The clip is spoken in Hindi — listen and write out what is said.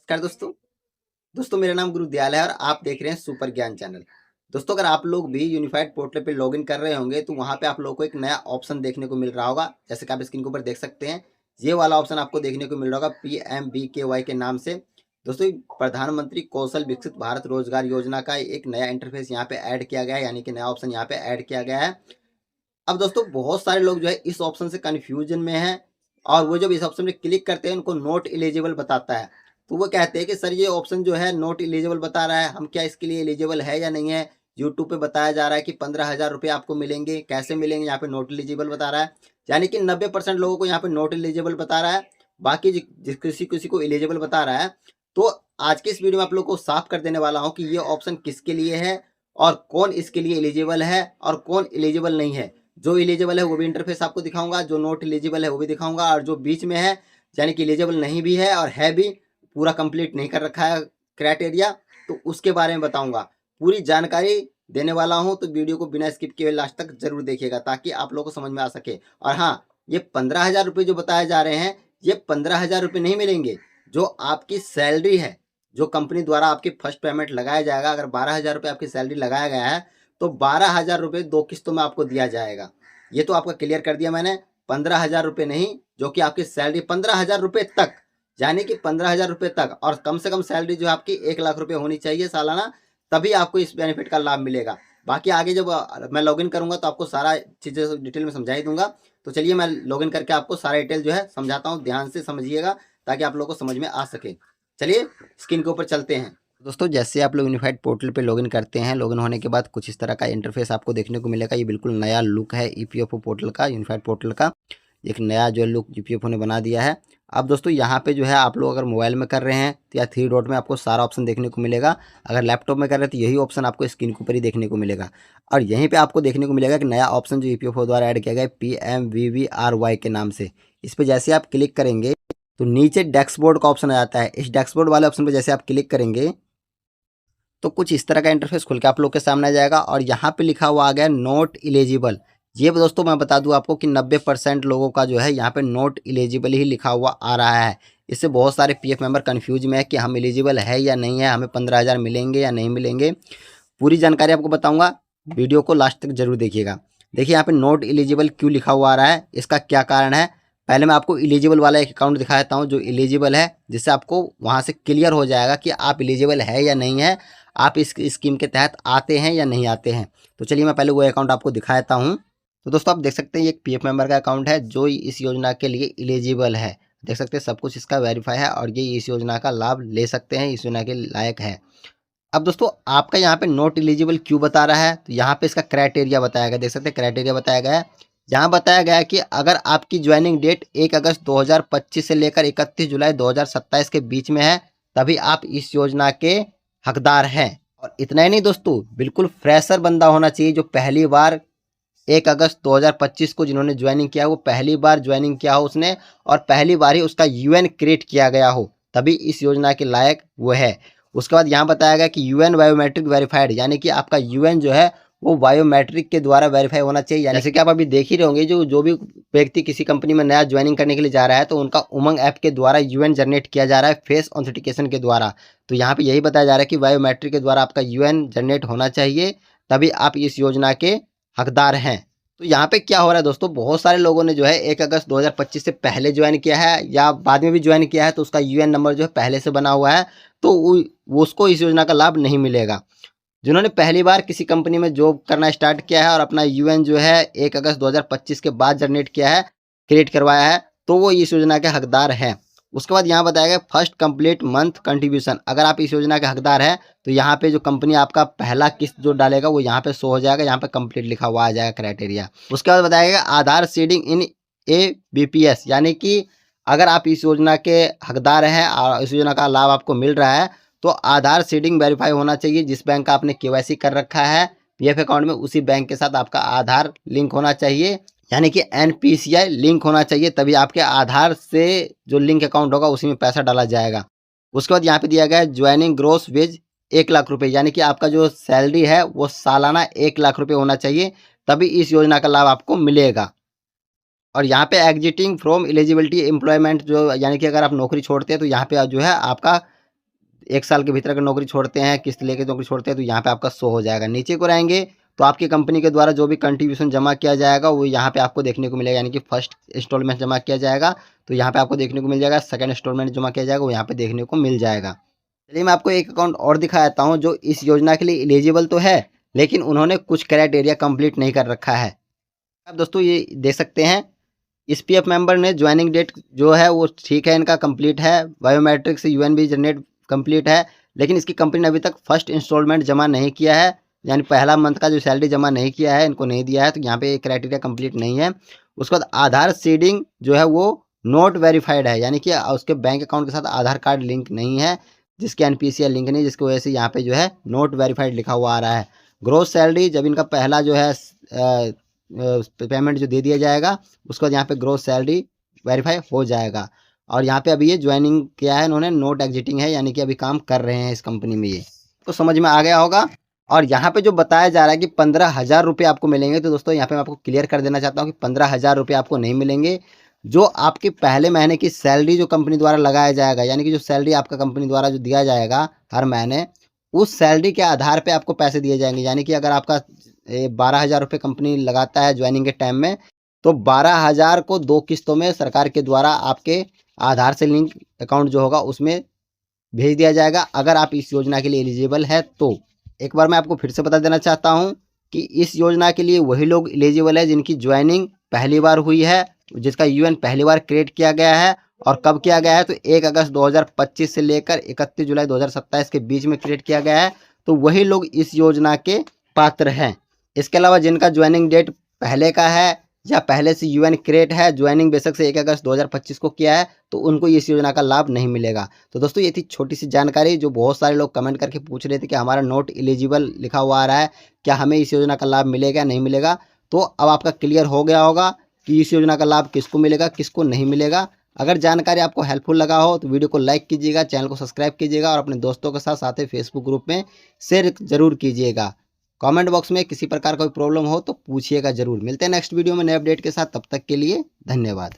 नमस्कार दोस्तों मेरा नाम गुरु दयाल है और आप देख रहे हैं सुपर ज्ञान चैनल। दोस्तों अगर आप लोग भी यूनिफाइड पोर्टल पे लॉगिन कर रहे होंगे तो वहां पे आप लोगों को एक नया ऑप्शन देखने को मिल रहा होगा। जैसे कि आप स्क्रीन के ऊपर देख सकते हैं, ये वाला ऑप्शन आपको देखने को मिल रहा होगा PMBKY के नाम से। दोस्तों प्रधानमंत्री कौशल विकसित भारत रोजगार योजना का एक नया इंटरफेस यहाँ पे ऐड किया गया है, यानी कि नया ऑप्शन यहाँ पे ऐड किया गया है। अब दोस्तों बहुत सारे लोग जो है इस ऑप्शन से कन्फ्यूजन में हैं और वो जब इस ऑप्शन में क्लिक करते हैं उनको नोट एलिजिबल बताता है। तो वो कहते हैं कि सर ये ऑप्शन जो है नोट एलिजिबल बता रहा है, हम क्या इसके लिए एलिजिबल है या नहीं है। यूट्यूब पे बताया जा रहा है कि 15,000 रुपये आपको मिलेंगे, कैसे मिलेंगे, यहाँ पे नोट एलिजिबल बता रहा है। यानी कि 90% लोगों को यहाँ पे नोट एलिजिबल बता रहा है, बाकी किसी किसी को एलिजिबल बता रहा है। तो आज के इस वीडियो में आप लोग को साफ कर देने वाला हूँ कि ये ऑप्शन किसके लिए है और कौन इसके लिए एलिजिबल है और कौन एलिजिबल नहीं है। जो एलिजिबल है वो भी इंटरफेस आपको दिखाऊंगा, जो नॉट एलिजिबल है वो भी दिखाऊंगा, और जो बीच में है यानी कि एलिजिबल नहीं भी है और है भी, पूरा कंप्लीट नहीं कर रखा है क्राइटेरिया, तो उसके बारे में बताऊंगा। पूरी जानकारी देने वाला हूं, तो वीडियो को बिना स्किप किए लास्ट तक जरूर देखिएगा ताकि आप लोगों को समझ में आ सके। और हाँ, ये 15,000 रुपये जो बताए जा रहे हैं, ये 15,000 रुपये नहीं मिलेंगे। जो आपकी सैलरी है, जो कंपनी द्वारा आपकी फर्स्ट पेमेंट लगाया जाएगा, अगर 12,000 रुपये आपकी सैलरी लगाया गया है तो 12,000 रुपये 2 किस्तों में आपको दिया जाएगा। ये तो आपका क्लियर कर दिया मैंने। 15,000 रुपये नहीं, जो कि आपकी सैलरी 15,000 रुपये तक, यानी कि 15,000 रुपये तक, और कम से कम सैलरी जो आपकी 1 लाख रुपये होनी चाहिए सालाना, तभी आपको इस बेनिफिट का लाभ मिलेगा। बाकी आगे जब मैं लॉगिन करूंगा तो आपको सारा चीज़ें डिटेल में समझा ही दूंगा। तो चलिए मैं लॉगिन करके आपको सारा डिटेल जो है समझाता हूँ, ध्यान से समझिएगा ताकि आप लोगों को समझ में आ सके। चलिए स्क्रीन के ऊपर चलते हैं। दोस्तों जैसे आप लोग यूनिफाइड पोर्टल पे लॉगिन करते हैं, लॉगिन होने के बाद कुछ इस तरह का इंटरफेस आपको देखने को मिलेगा। ये बिल्कुल नया लुक है EPFO पोर्टल का, यूनिफाइड पोर्टल का एक नया जो लुक EPFO ने बना दिया है। अब दोस्तों यहाँ पे जो है आप लोग अगर मोबाइल में कर रहे हैं तो या 3 डॉट में आपको सारा ऑप्शन देखने को मिलेगा। अगर लैपटॉप में कर रहे हैं तो यही ऑप्शन आपको स्क्रीन के ऊपर ही देखने को मिलेगा। और यहीं पर आपको देखने को मिलेगा कि नया ऑप्शन जो EPFO द्वारा ऐड किया गया है PMVVRY के नाम से। इस पर जैसे आप क्लिक करेंगे तो नीचे डैशबोर्ड का ऑप्शन आ जाता है। इस डैशबोर्ड वाले ऑप्शन पर जैसे आप क्लिक करेंगे तो कुछ इस तरह का इंटरफेस खुल के आप लोग के सामने आ जाएगा और यहाँ पे लिखा हुआ आ गया नॉट इलिजिबल। ये दोस्तों मैं बता दूं आपको कि 90% लोगों का जो है यहाँ पे नॉट इलिजिबल ही लिखा हुआ आ रहा है। इससे बहुत सारे PF मेंबर कंफ्यूज में है कि हम एलिजिबल है या नहीं है, हमें 15,000 मिलेंगे या नहीं मिलेंगे। पूरी जानकारी आपको बताऊँगा, वीडियो को लास्ट तक जरूर देखिएगा। देखिए यहाँ पे नॉट एलिजिबल क्यों लिखा हुआ आ रहा है, इसका क्या कारण है। पहले मैं आपको एलिजिबल वाला एक अकाउंट दिखा देता हूँ जो एलिजिबल है, जिससे आपको वहाँ से क्लियर हो जाएगा कि आप एलिजिबल है या नहीं है, आप इस स्कीम के तहत आते हैं या नहीं आते हैं। तो चलिए मैं पहले वो अकाउंट आपको दिखा देता हूँ। तो दोस्तों आप देख सकते हैं ये एक PF मेंबर का अकाउंट है जो इस योजना के लिए एलिजिबल है। देख सकते हैं सब कुछ इसका वेरीफाई है और ये इस योजना का लाभ ले सकते हैं, इस योजना के लायक है। अब दोस्तों आपका यहाँ पे नॉट एलिजिबल क्यों बता रहा है, तो यहाँ पे इसका क्राइटेरिया बताया गया। देख सकते हैं क्राइटेरिया बताया गया है। यहाँ बताया गया है कि अगर आपकी ज्वाइनिंग डेट 1 अगस्त 2025 से लेकर 31 जुलाई 2027 के बीच में है, तभी आप इस योजना के हकदार हैं। और इतना ही नहीं दोस्तों, बिल्कुल फ्रेशर बंदा होना चाहिए जो पहली बार 1 अगस्त 2025 को जिन्होंने ज्वाइनिंग किया वो पहली बार ज्वाइनिंग किया हो उसने, और पहली बार ही उसका UN क्रिएट किया गया हो, तभी इस योजना के लायक वो है। उसके बाद यहाँ बताया गया कि UN बायोमेट्रिक वेरीफाइड, यानी कि आपका UN जो है वो बायोमेट्रिक के द्वारा वेरीफाई होना चाहिए। जैसे कि आप अभी देख ही रहे होंगे, जो भी व्यक्ति किसी कंपनी में नया ज्वाइनिंग करने के लिए जा रहा है तो उनका उमंग ऐप के द्वारा UN जनरेट किया जा रहा है फेस ऑथेंटिकेशन के द्वारा। तो यहाँ पे यही बताया जा रहा है कि बायोमेट्रिक के द्वारा आपका UN जनरेट होना चाहिए, तभी आप इस योजना के हकदार हैं। तो यहाँ पे क्या हो रहा है दोस्तों, बहुत सारे लोगों ने जो है 1 अगस्त 2025 से पहले ज्वाइन किया है या बाद में भी ज्वाइन किया है, तो उसका UN नंबर जो है पहले से बना हुआ है, तो वो उसको इस योजना का लाभ नहीं मिलेगा। जिन्होंने पहली बार किसी कंपनी में जॉब करना स्टार्ट किया है और अपना UN जो है 1 अगस्त 2025 के बाद जनरेट किया है, क्रिएट करवाया है, तो वो इस योजना के हकदार हैं। उसके बाद यहाँ बताया गया फर्स्ट कंप्लीट मंथ कंट्रीब्यूशन। अगर आप इस योजना के हकदार हैं तो यहाँ पे जो कंपनी आपका पहला किस्त जो डालेगा वो यहाँ पे शो हो जाएगा, यहाँ पे कंप्लीट लिखा हुआ आ जाएगा क्राइटेरिया। उसके बाद बताया गया आधार सीडिंग इन ABPS, यानी कि अगर आप इस योजना के हकदार हैं और इस योजना का लाभ आपको मिल रहा है तो आधार सीडिंग वेरीफाई होना चाहिए। जिस बैंक का आपने KYC कर रखा है PF अकाउंट में, उसी बैंक के साथ आपका आधार लिंक होना चाहिए, यानी कि NPCI लिंक होना चाहिए, तभी आपके आधार से जो लिंक अकाउंट होगा उसी में पैसा डाला जाएगा। उसके बाद यहाँ पे दिया गया है ज्वाइनिंग ग्रोस वेज 1 लाख रुपये, यानी कि आपका जो सैलरी है वो सालाना 1 लाख रुपये होना चाहिए, तभी इस योजना का लाभ आपको मिलेगा। और यहाँ पे एग्जिटिंग फ्रॉम एलिजिबिलिटी एम्प्लॉयमेंट, जो यानी कि अगर आप नौकरी छोड़ते हैं तो यहाँ पे जो है आपका 1 साल के भीतर अगर नौकरी छोड़ते हैं, किस्त लेके नौकरी छोड़ते हैं, तो यहाँ पे आपका शो हो जाएगा। नीचे को रहेंगे तो आपकी कंपनी के द्वारा जो भी कंट्रीब्यूशन जमा किया जाएगा वो यहाँ पे आपको देखने को मिलेगा, यानी कि फर्स्ट इंस्टॉलमेंट जमा किया जाएगा तो यहाँ पे आपको देखने को मिल जाएगा, सेकंड इंस्टॉलमेंट जमा किया जाएगा वो यहाँ पे देखने को मिल जाएगा। चलिए मैं आपको एक अकाउंट और दिखा देता हूँ जो इस योजना के लिए एलिजिबल तो है, लेकिन उन्होंने कुछ क्राइटेरिया कंप्लीट नहीं कर रखा है। आप दोस्तों ये देख सकते हैं, इस पीएफ मेंबर ने ज्वाइनिंग डेट जो है वो ठीक है, इनका कंप्लीट है, बायोमेट्रिक से यूएनबी जनरेट कंप्लीट है, लेकिन इसकी कंपनी ने अभी तक फर्स्ट इंस्टॉलमेंट जमा नहीं किया है, यानी पहला मंथ का जो सैलरी जमा नहीं किया है, इनको नहीं दिया है, तो यहाँ पे क्राइटेरिया कंप्लीट नहीं है। उसके बाद आधार सीडिंग जो है वो नॉट वेरीफाइड है, यानी कि उसके बैंक अकाउंट के साथ आधार कार्ड लिंक नहीं है, जिसके एनपीसीआई लिंक नहीं, जिसकी वजह से यहाँ पे जो है नॉट वेरीफाइड लिखा हुआ आ रहा है। ग्रोस सैलरी जब इनका पहला जो है पेमेंट जो दे दिया जाएगा उसके बाद यहाँ पे ग्रोस सैलरी वेरीफाई हो जाएगा। और यहाँ पे अभी ये ज्वाइनिंग किया है इन्होंने, नोट एग्जिटिंग है, यानी कि अभी काम कर रहे हैं इस कंपनी में। ये तो समझ में आ गया होगा। और यहाँ पे जो बताया जा रहा है कि 15,000 रुपये आपको मिलेंगे, तो दोस्तों यहाँ पे मैं आपको क्लियर कर देना चाहता हूँ कि 15,000 रुपये आपको नहीं मिलेंगे। जो आपके पहले महीने की सैलरी जो कंपनी द्वारा लगाया जाएगा, यानी कि जो सैलरी आपका कंपनी द्वारा जो दिया जाएगा हर महीने, उस सैलरी के आधार पे आपको पैसे दिए जाएंगे। यानी कि अगर आपका 12,000 रुपये कंपनी लगाता है ज्वाइनिंग के टाइम में, तो 12,000 को 2 किस्तों में सरकार के द्वारा आपके आधार से लिंक अकाउंट जो होगा उसमें भेज दिया जाएगा, अगर आप इस योजना के लिए एलिजिबल है तो। एक बार मैं आपको फिर से बता देना चाहता हूँ कि इस योजना के लिए वही लोग एलिजिबल है जिनकी ज्वाइनिंग पहली बार हुई है, जिसका यूएन पहली बार क्रिएट किया गया है। और कब किया गया है, तो 1 अगस्त 2025 से लेकर 31 जुलाई 2027 के बीच में क्रिएट किया गया है, तो वही लोग इस योजना के पात्र हैं। इसके अलावा जिनका ज्वाइनिंग डेट पहले का है या पहले से यूएन क्रिएट है, ज्वाइनिंग बेशक से 1 अगस्त 2025 को किया है, तो उनको इस योजना का लाभ नहीं मिलेगा। तो दोस्तों ये थी छोटी सी जानकारी जो बहुत सारे लोग कमेंट करके पूछ रहे थे कि हमारा नॉट एलिजिबल लिखा हुआ आ रहा है, क्या हमें इस योजना का लाभ मिलेगा नहीं मिलेगा। तो अब आपका क्लियर हो गया होगा कि इस योजना का लाभ किसको मिलेगा किसको नहीं मिलेगा। अगर जानकारी आपको हेल्पफुल लगा हो तो वीडियो को लाइक कीजिएगा, चैनल को सब्सक्राइब कीजिएगा और अपने दोस्तों के साथ साथ ही फेसबुक ग्रुप में शेयर जरूर कीजिएगा। कमेंट बॉक्स में किसी प्रकार का कोई प्रॉब्लम हो तो पूछिएगा जरूर। मिलते हैं नेक्स्ट वीडियो में नए अपडेट के साथ, तब तक के लिए धन्यवाद।